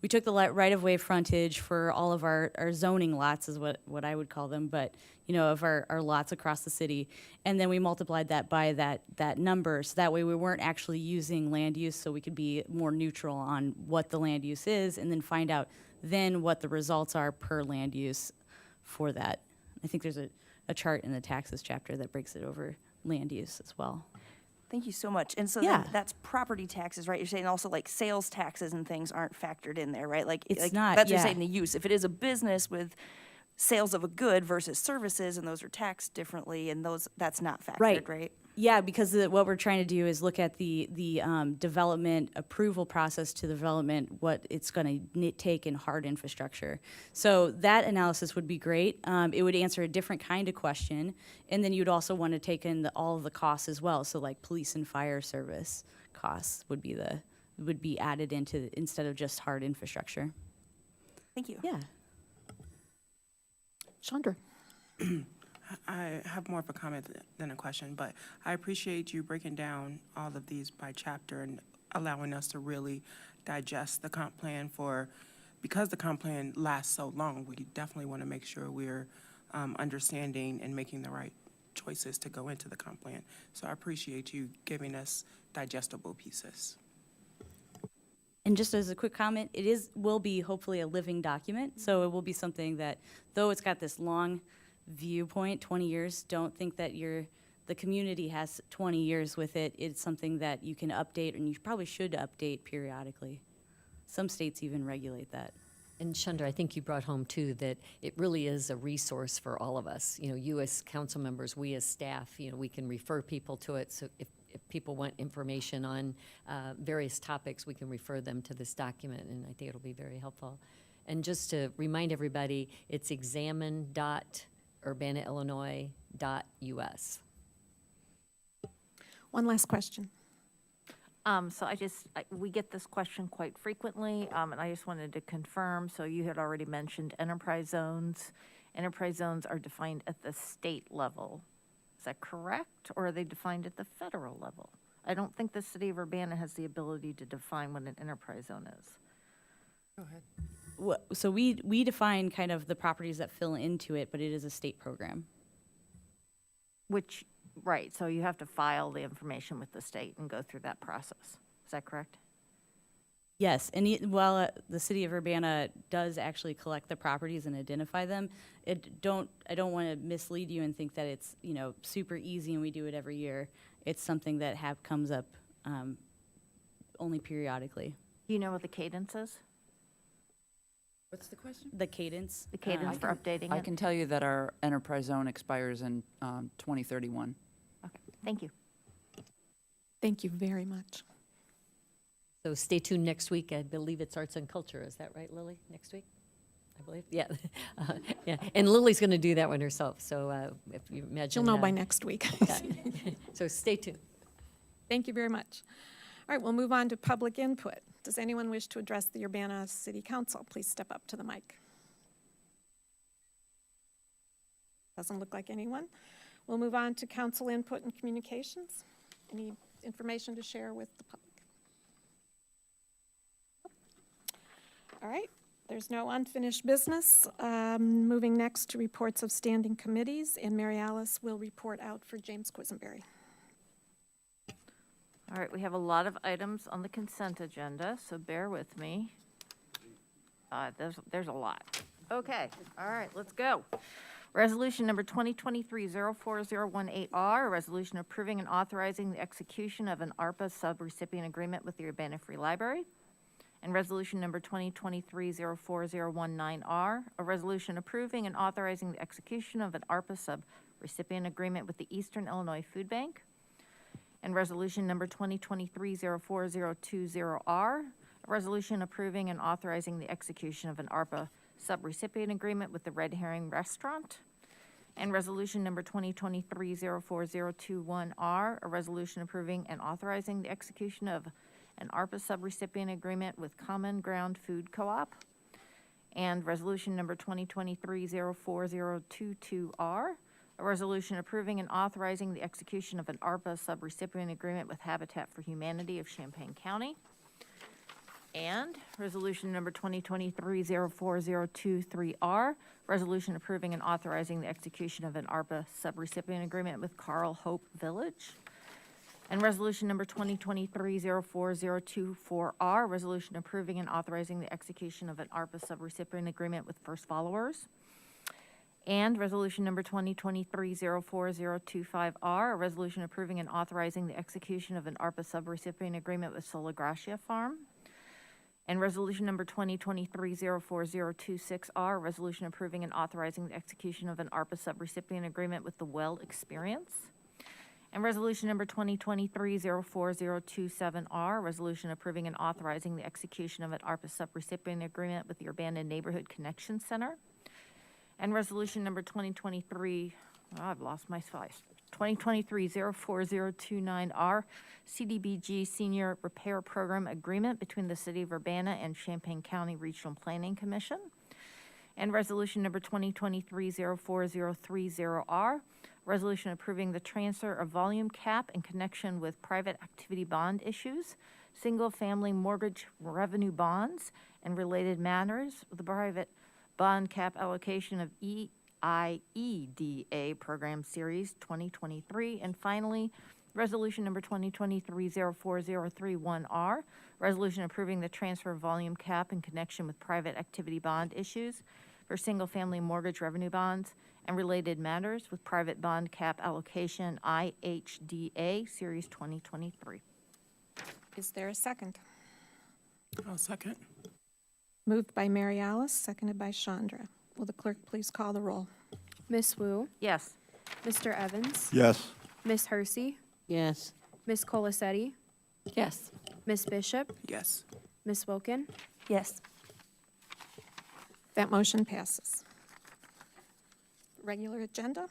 We took the right-of-way frontage for all of our zoning lots, is what I would call them, but, you know, of our lots across the city, and then we multiplied that by that number, so that way we weren't actually using land use, so we could be more neutral on what the land use is, and then find out then what the results are per land use for that. I think there's a chart in the taxes chapter that breaks it over land use as well. Thank you so much. And so Yeah. then that's property taxes, right? You're saying also like sales taxes and things aren't factored in there, right? It's not, That's what you're yeah. saying, the use. If it is a business with sales of a good versus services, and those are taxed differently, and that's not factored, right? Yeah, because what we're trying to do is look at the development approval process to development, what it's going to take in hard infrastructure. So that analysis would be great. It would answer a different kind of question, and then you'd also want to take in all of the costs as well. So like police and fire service costs would be added into instead of just hard infrastructure. Thank you. Yeah. Chandra? I have more of a comment than a question, but I appreciate you breaking down all of these by chapter and allowing us to really digest the comp plan because the comp plan lasts so long, we definitely want to make sure we're understanding and making the right choices to go into the comp plan. So I appreciate you giving us digestible pieces. And just as a quick comment, will be hopefully a living document, so it will be something that, though it's got this long viewpoint, 20 years, don't think that the community has 20 years with it. It's something that you can update, and you probably should update periodically. Some states even regulate that. And Chandra, I think you brought home too that it really is a resource for all of us. You know, you as council members, we as staff, you know, we can refer people to it. So if people want information on various topics, we can refer them to this document, and I think it'll be very helpful. And just to remind everybody, it's examine.urbanaillinois.us. One last question. So we get this question quite frequently, and I just wanted to confirm, so you had already mentioned enterprise zones. Enterprise zones are defined at the state level. Is that correct, or are they defined at the federal level? I don't think the city of Urbana has the ability to define what an enterprise zone is. Go ahead. So we define kind of the properties that fill into it, but it is a state program. Right, so you have to file the information with the state and go through that process. Is that correct? Yes, and while the city of Urbana does actually collect the properties and identify them, I don't want to mislead you and think that it's, you know, super easy and we do it every year. It's something that comes up only periodically. Do you know what the cadence is? What's the question? The cadence. The cadence for updating I it? can tell you that our enterprise zone expires in 2031. Okay, thank you. Thank you very much. So stay tuned next week. I believe it's Arts and Culture. Is that right, Lily? Next week? I believe. Yeah. Yeah. And Lily's going to do that one herself. So if you imagine. You'll know by next week. Yeah. So stay tuned. Thank you very much. All right, we'll move on to public input. Does anyone wish to address the Urbana City Council? Please step up to the mic. Doesn't look like anyone. We'll move on to council input and communications. Any information to share with the public? All right, There's no unfinished business. Moving next to reports of standing committees, and Mary Alice will report out for James Quisenberry. All right, we have a lot of items on the consent agenda, so bear with me. There's a lot. Okay, all right, let's go. Resolution number 2023-04018R, a resolution approving and authorizing the execution of an ARPA subrecipient agreement with the Urbana Free Library. And resolution number 2023-04019R, a resolution approving and authorizing the execution of an ARPA subrecipient agreement with the Eastern Illinois Food Bank. And resolution number 2023-04020R, a resolution approving and authorizing the execution of an ARPA subrecipient agreement with the Red Herring Restaurant. And resolution number 2023-04021R, a resolution approving and authorizing the execution of an ARPA subrecipient agreement with Common Ground Food Co-op. And resolution number 2023-04022R, a resolution approving and authorizing the execution of an ARPA subrecipient agreement with Habitat for Humanity of Champaign County. And resolution number 2023-04023R, resolution approving and authorizing the execution of an ARPA subrecipient agreement with Carl Hope Village. And resolution number 2023-04024R, resolution approving and authorizing the execution of an ARPA subrecipient agreement with First Followers. And resolution number 2023-04025R, a resolution approving and authorizing the execution of an ARPA subrecipient agreement with Sola Gracia Farm. And resolution number 2023-04026R, resolution approving and authorizing the execution of an ARPA subrecipient agreement with the Well Experience. And resolution number 2023-04027R, resolution approving and authorizing the execution of an ARPA subrecipient agreement with the Urbana Neighborhood Connection Center. And resolution number 2023-04029R, CDBG Senior Repair Program Agreement between the City of Urbana and Champaign County Regional Planning Commission. And resolution number 2023-04030R, resolution approving the transfer of volume cap in connection with private activity bond issues, single-family mortgage revenue bonds, and related matters with the private bond cap allocation of EIEDA Program Series 2023. And finally, resolution number 2023-04031R, resolution approving the transfer of volume cap in connection with private activity bond issues for single-family mortgage revenue bonds and related matters with private bond cap allocation IHDA Series 2023. Is there a second? I'll second. Moved by Mary Alice, seconded by Chandra. Will the clerk please call the roll? Ms. Wu, Yes. Mr. Evans, Yes. Ms. Hersey, Yes. Ms. Colasetti, Yes. Ms. Bishop, Yes. Ms. Wilkin. Yes. That motion passes. Regular agenda?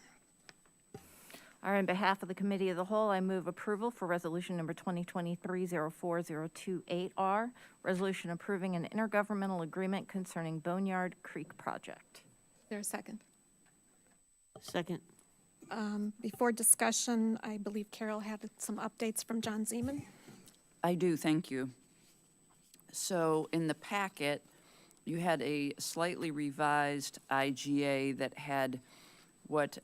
All right, on behalf of the Committee of the Whole, I move approval for resolution number 2023-04028R, resolution approving an intergovernmental agreement concerning Boneyard Creek Project. Is there a second? Second. Before discussion, I believe Carol had some updates from John Zeman. I do, thank you. So in the packet, you had a slightly revised IGA that had what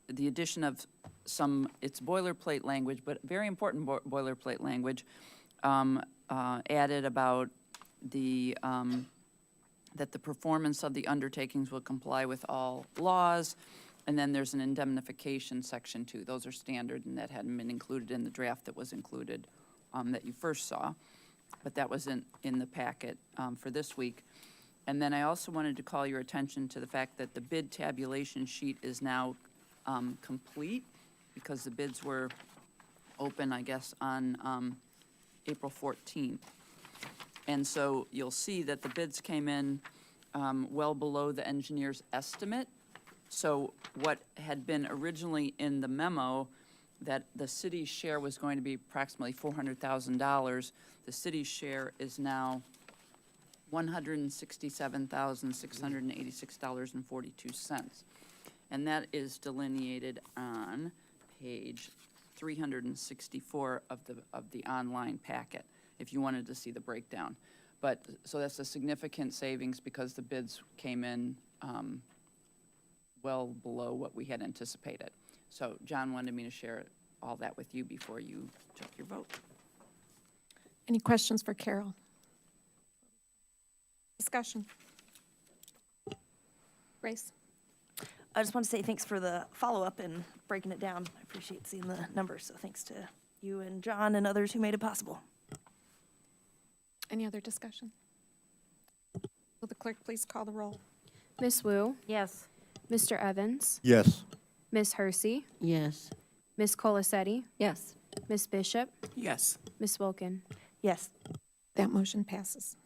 the addition of some, it's boilerplate language, but very important boilerplate language, added about the, that the performance of the undertakings will comply with all laws, and then there's an indemnification section too. Those are standard, and that hadn't been included in the draft that was included that you first saw, but that was in the packet for this week. And then I also wanted to call your attention to the fact that the bid tabulation sheet is now complete, because the bids were open, I guess, on April 14th. And so you'll see that the bids came in well below the engineer's estimate. So what had been originally in the memo, that the city's share was going to be approximately $400,000, the city's share is now $167,686.42. And that is delineated on page 364 of the online packet, if you wanted to see the breakdown. But, so that's a significant savings because the bids came in well below what we had anticipated. So John wanted me to share all that with you before you took your vote. Any questions for Carol? Discussion. Grace? I just want to say thanks for the follow-up and breaking it down. I appreciate seeing the numbers, so thanks to you and John and others who made it possible. Any other discussion? Will the clerk please call the roll? Miss Wu, Yes. Mr. Evans, Yes. Miss Hersey, Yes. Miss Colacetti, Yes. Miss Bishop, Yes. Miss Wilkin. Yes. That motion passes.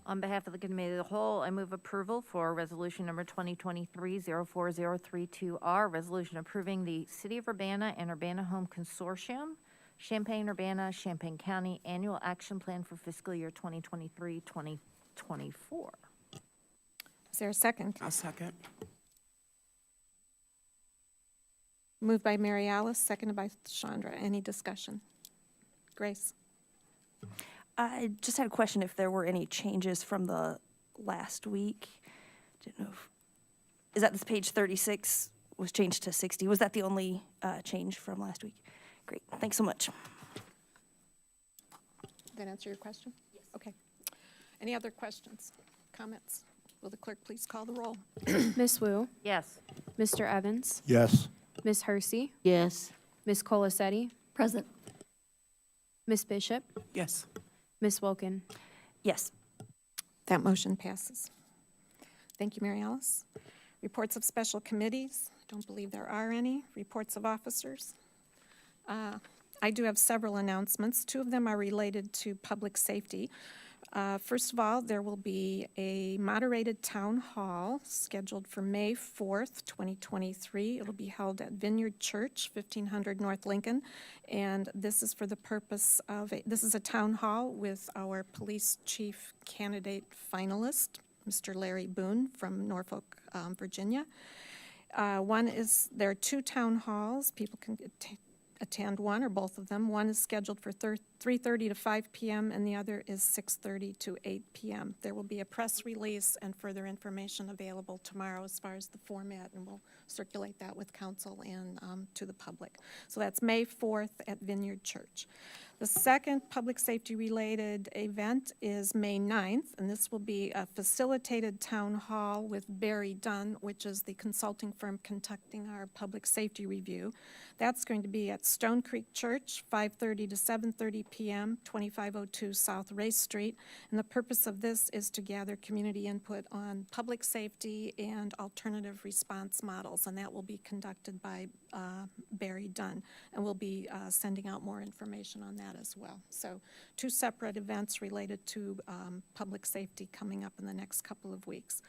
On behalf of the Committee of the Whole, I move approval for Resolution Number 2023-04032R, resolution approving the City of Urbana and Urbana Home Consortium, Champaign-Urbana, Champaign County Annual Action Plan for fiscal year 2023-2024. Is there a second? I'll second. Moved by Mary Alice, seconded by Chandra. Any discussion? Grace? I just had a question if there were any changes from the last week. Didn't know if, is that this page 36 was changed to 60? Was that the only change from last week? Great, thanks so much. Did that answer your question? Yes. Okay. Any other questions, comments? Will the clerk please call the roll? Miss Wu, Yes. Mr. Evans, Yes. Miss Hersey, Yes. Miss Colacetti, Present. Miss Bishop, Yes. Miss Wilkin. Yes. That motion passes. Thank you, Mary Alice. Reports of special committees. Don't believe there are any. Reports of officers. I do have several announcements. Two of them are related to public safety. First of all, there will be a moderated town hall scheduled for May 4th, 2023. It'll be held at Vineyard Church, 1500 North Lincoln. And this is for the purpose of, this is a town hall with our police chief candidate finalist, Mr. Larry Boone from Norfolk, Virginia. There are two town halls. People can attend one or both of them. One is scheduled for 3:30 to 5 p.m. and the other is 6:30 to 8 p.m. There will be a press release and further information available tomorrow as far as the format, and we'll circulate that with council and to the public. So that's May 4th at Vineyard Church. The second public safety related event is May 9th, and this will be a facilitated town hall with Barry Dunn, which is the consulting firm conducting our public safety review. That's going to be at Stone Creek Church, 5:30 to 7:30 p.m., 2502 South Race Street. And the purpose of this is to gather community input on public safety and alternative response models, and that will be conducted by Barry Dunn. And we'll be sending out more information on that as well. So two separate events related to public safety coming up in the next couple of weeks.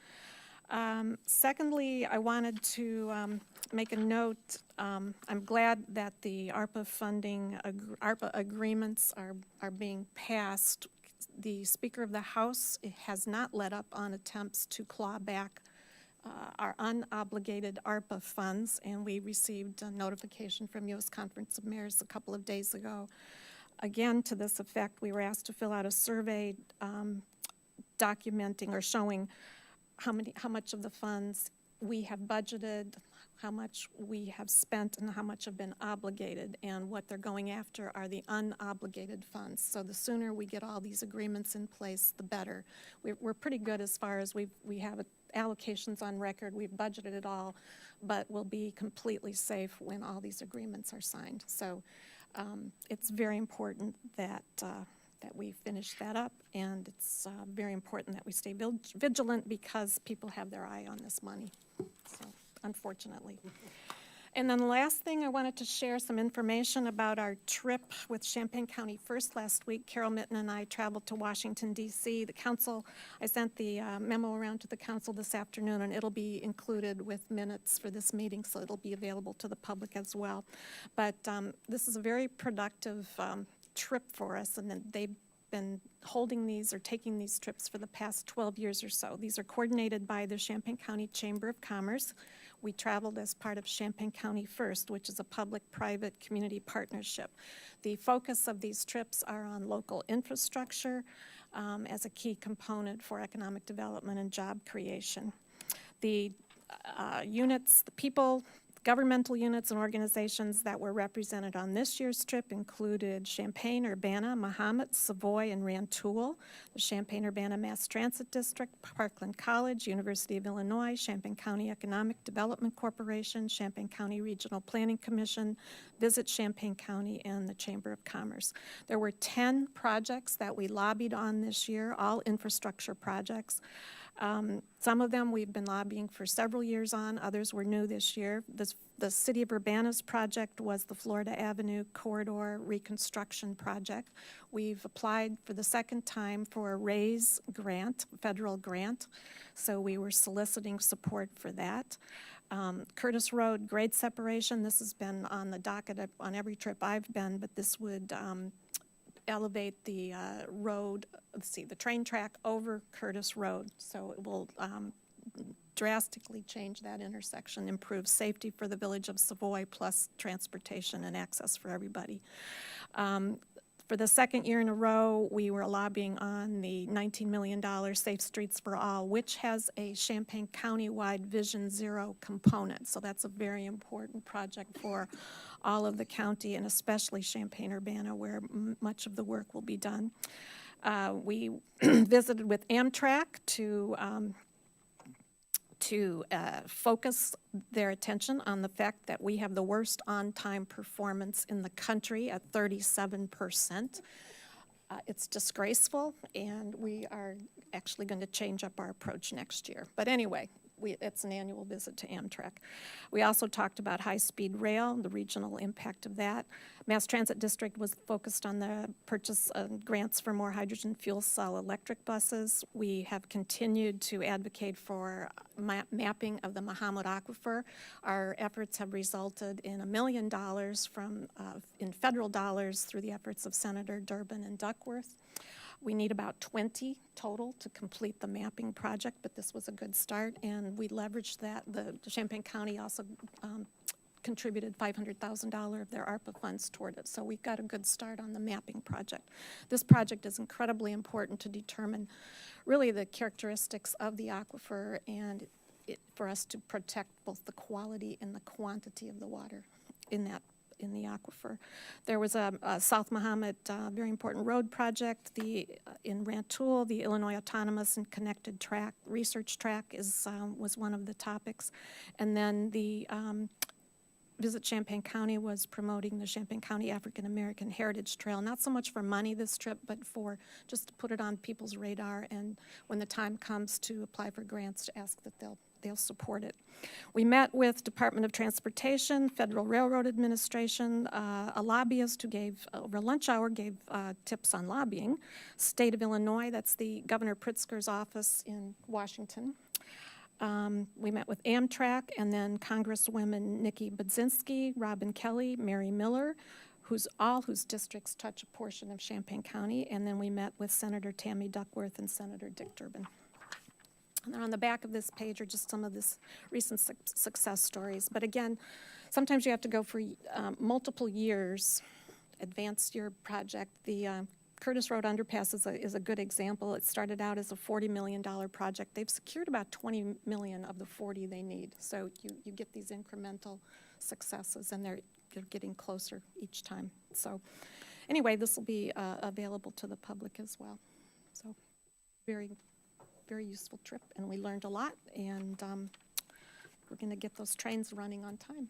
Secondly, I wanted to make a note. I'm glad that the ARPA funding, ARPA agreements are being passed. The Speaker of the House has not let up on attempts to claw back our unobligated ARPA funds, and we received a notification from U.S. Conference of Mayors a couple of days ago. Again, to this effect, we were asked to fill out a survey documenting or showing how much of the funds we have budgeted, how much we have spent, and how much have been obligated. And what they're going after are the unobligated funds. So the sooner we get all these agreements in place, the better. We're pretty good as far as we have allocations on record. We've budgeted it all, but we'll be completely safe when all these agreements are signed. So it's very important that we finish that up, and it's very important that we stay vigilant because people have their eye on this money, so unfortunately. And then the last thing, I wanted to share some information about our trip with Champaign County First last week. Carol Mitten and I traveled to Washington, D.C. The council, I sent the memo around to the council this afternoon, and it'll be included with minutes for this meeting, so it'll be available to the public as well. But this is a very productive trip for us, and then they've been holding these or taking these trips for the past 12 years or so. These are coordinated by the Champaign County Chamber of Commerce. We traveled as part of Champaign County First, which is a public-private community partnership. The focus of these trips are on local infrastructure, as a key component for economic development and job creation. The units, the people, governmental units and organizations that were represented on this year's trip included Champaign, Urbana, Mahomet, Savoy, and Rantoul, the Champaign-Urbana Mass Transit District, Parkland College, University of Illinois, Champaign County Economic Development Corporation, Champaign County Regional Planning Commission, Visit Champaign County, and the Chamber of Commerce. There were 10 projects that we lobbied on this year, all infrastructure projects. Some of them we've been lobbying for several years on, others were new this year. The City of Urbana's project was the Florida Avenue Corridor Reconstruction Project. We've applied for the second time for a RAISE grant, federal grant, so we were soliciting support for that. Curtis Road grade separation, this has been on the docket on every trip I've been, but this would elevate the road, the train track over Curtis Road. So it will drastically change that intersection, improve safety for the village of Savoy, plus transportation and access for everybody. For the second year in a row, we were lobbying on the $19 million Safe Streets for All, which has a Champaign County-wide Vision Zero component. So that's a very important project for all of the county, and especially Champaign-Urbana, where much of the work will be done. We visited with Amtrak to focus their attention on the fact that we have the worst on-time performance in the country at 37%. It's disgraceful, and we are actually going to change up our approach next year. But anyway, it's an annual visit to Amtrak. We also talked about high-speed rail, the regional impact of that. Mass Transit District was focused on the purchase of grants for more hydrogen fuel cell electric buses. We have continued to advocate for mapping of the Mahomet Aquifer. Our efforts have resulted in $1 million in federal dollars through the efforts of Senator Durbin and Duckworth. We need about 20 total to complete the mapping project, but this was a good start, and we leveraged that. The Champaign County also contributed $500,000 of their ARPA funds toward it, so we've got a good start on the mapping project. This project is incredibly important to determine really the characteristics of the aquifer and for us to protect both the quality and the quantity of the water in the aquifer. There was a South Mahomet very important road project. In Rantoul, the Illinois Autonomous and Connected Track Research Track was one of the topics. And then the Visit Champaign County was promoting the Champaign County African American Heritage Trail, not so much for money this trip, but for just to put it on people's radar, and when the time comes to apply for grants, to ask that they'll support it. We met with Department of Transportation, Federal Railroad Administration, a lobbyist who gave, over lunch hour, gave tips on lobbying. State of Illinois, that's the Governor Pritzker's office in Washington. We met with Amtrak, and then Congresswomen Nikki Budzinski, Robin Kelly, Mary Miller, whose districts touch a portion of Champaign County, and then we met with Senator Tammy Duckworth and Senator Dick Durbin. And then on the back of this page are just some of this recent success stories. But again, sometimes you have to go for multiple years, advance your project. The Curtis Road Underpass is a good example. It started out as a $40 million project. They've secured about $20 million of the 40 they need. So you get these incremental successes, and they're getting closer each time. So anyway, this will be available to the public as well. So very, very useful trip, and we learned a lot, and we're going to get those trains running on time.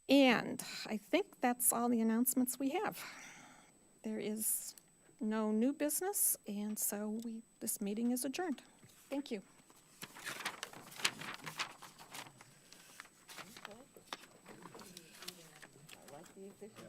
And I think that's all the announcements we have. There is no new business, and so this meeting is adjourned. Thank you. I like the efficiency.